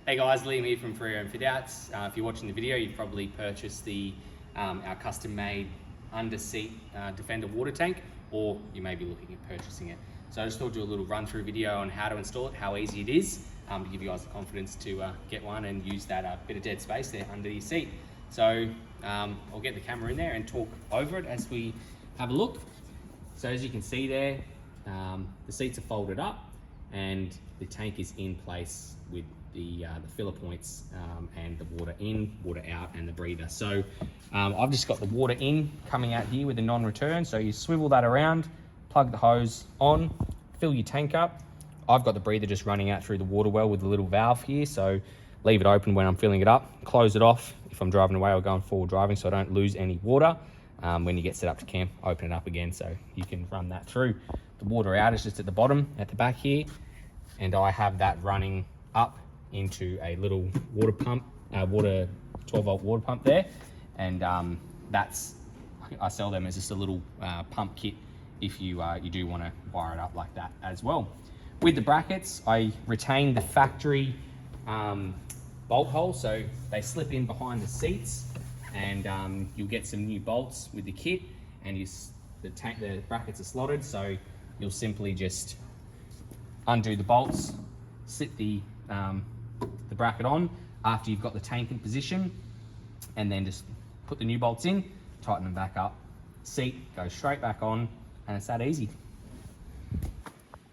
Hey guys, Liam here from Freo Fit Outs. If you're watching the video, you've probably purchased our custom-made under-seat Defender water tank, or you may be looking at purchasing it. So I just thought I'd do a little run-through video on how to install it, how easy it is, to give you guys the confidence to get one and use that bit of dead space there under your seat. So I'll get the camera in there and talk over it as we have a look. So as you can see there, the seats are folded up and the tank is in place with the filler points and the water in, water out, and the breather. So I've just got the water in coming out here with the non-return. So you swivel that around, plug the hose on, fill your tank up. I've got the breather just running out through the water well with a little valve here. So leave it open when I'm filling it up, close it off if I'm driving away or going forward driving so I don't lose any water. When you get set up to camp, open it up again so you can run that through. The water out is just at the bottom, at the back here, and I have that running up into a little water pump, 12-volt water pump there, and I sell them as just a little pump kit if you do want to wire it up like that as well. With the brackets, I retain the factory bolt hole, so they slip in behind the seats, and you'll get some new bolts with the kit, and the brackets are slotted, so you'll simply just undo the bolts, slip the bracket on after you've got the tank in position, and then just put the new bolts in, tighten them back up, seat goes straight back on, and it's that easy.